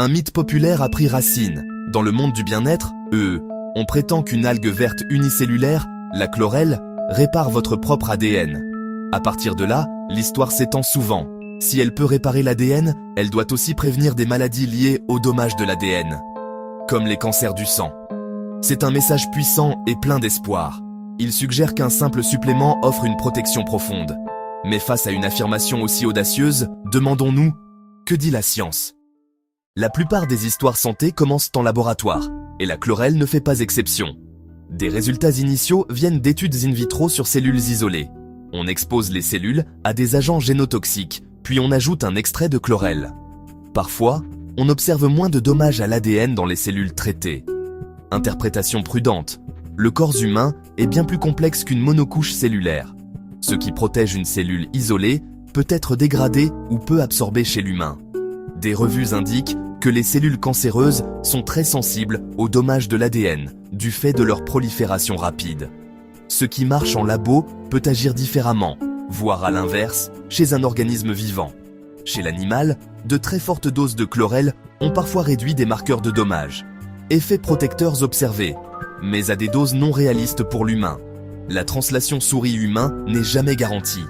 Un mythe populaire a pris racine. Dans le monde du bien-être, on prétend qu'une algue verte unicellulaire, la chlorelle, répare votre propre ADN. À partir de là, l'histoire s'étend souvent. Si elle peut réparer l'ADN, elle doit aussi prévenir des maladies liées au dommage de l'ADN, comme les cancers du sang. C'est un message puissant et plein d'espoir. Il suggère qu'un simple supplément offre une protection profonde. Mais face à une affirmation aussi audacieuse, demandons-nous, que dit la science? La plupart des histoires santé commencent en laboratoire, et la chlorelle ne fait pas exception. Des résultats initiaux viennent d'études in vitro sur cellules isolées. On expose les cellules à des agents génotoxiques, puis on ajoute un extrait de chlorelle. Parfois, on observe moins de dommages à l'ADN dans les cellules traitées. Interprétation prudente. Le corps humain est bien plus complexe qu'une monocouche cellulaire. Ce qui protège une cellule isolée peut être dégradé ou peu absorbé chez l'humain. Des revues indiquent que les cellules cancéreuses sont très sensibles aux dommages de l'ADN, du fait de leur prolifération rapide. Ce qui marche en labo peut agir différemment, voire à l'inverse, chez un organisme vivant. Chez l'animal, de très fortes doses de chlorelle ont parfois réduit des marqueurs de dommages. Effets protecteurs observés, mais à des doses non réalistes pour l'humain. La translation souris-humain n'est jamais garantie.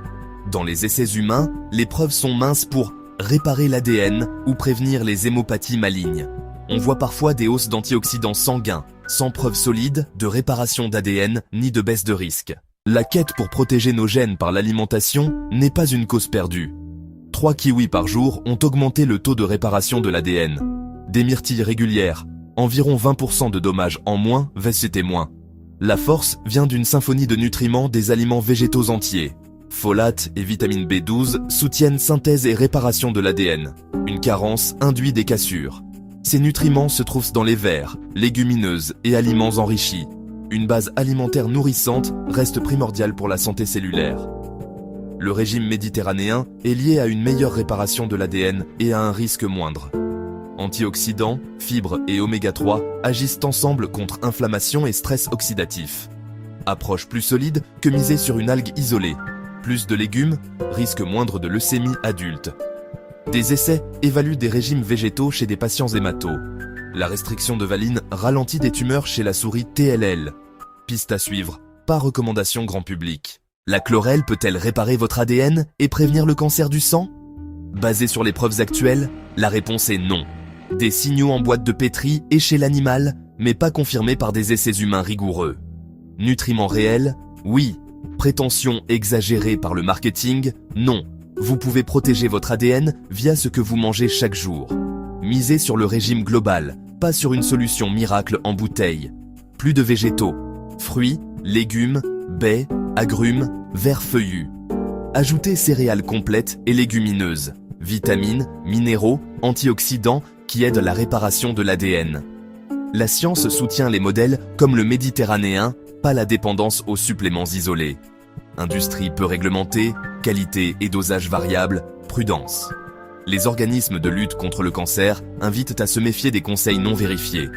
Dans les essais humains, les preuves sont minces pour réparer l'ADN ou prévenir les hémopathies malignes. On voit parfois des hausses d'antioxydants sanguins, sans preuve solide de réparation d'ADN ni de baisse de risque. La quête pour protéger nos gènes par l'alimentation n'est pas une cause perdue. 3 kiwis par jour ont augmenté le taux de réparation de l'ADN. Des myrtilles régulières, environ 20% de dommages en moins, VCT-. La force vient d'une symphonie de nutriments des aliments végétaux entiers. Folate et vitamine B12 soutiennent synthèse et réparation de l'ADN. Une carence induit des cassures. Ces nutriments se trouvent dans les vers, légumineuses et aliments enrichis. Une base alimentaire nourrissante reste primordiale pour la santé cellulaire. Le régime méditerranéen est lié à une meilleure réparation de l'ADN et à un risque moindre. Antioxydants, fibres et oméga 3 agissent ensemble contre inflammation et stress oxydatif. Approche plus solide que miser sur une algue isolée. Plus de légumes, risque moindre de leucémie adulte. Des essais évaluent des régimes végétaux chez des patients hématos. La restriction de valine ralentit des tumeurs chez la souris TLL. Piste à suivre, pas recommandation grand public. La chlorelle peut-elle réparer votre ADN et prévenir le cancer du sang? Basé sur les preuves actuelles, la réponse est non. Des signaux en boîte de pétri et chez l'animal, mais pas confirmés par des essais humains rigoureux. Nutriments réels? Oui. Prétention exagérée par le marketing? Non. Vous pouvez protéger votre ADN via ce que vous mangez chaque jour. Misez sur le régime global, pas sur une solution miracle en bouteille. Plus de végétaux, fruits, légumes, baies, agrumes, vers feuillus. Ajoutez céréales complètes et légumineuses, vitamines, minéraux, antioxydants qui aident à la réparation de l'ADN. La science soutient les modèles comme le méditerranéen, pas la dépendance aux suppléments isolés. Industrie peu réglementée, qualité et dosage variables, prudence. Les organismes de lutte contre le cancer invitent à se méfier des conseils non vérifiés.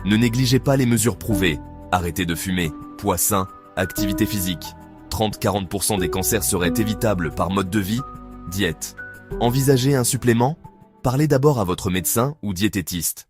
Ne négligez pas les mesures prouvées. Arrêtez de fumer, poids sain, activité physique. 30-40% des cancers seraient évitables par mode de vie, diète. Envisagez un supplément? Parlez d'abord à votre médecin ou diététiste.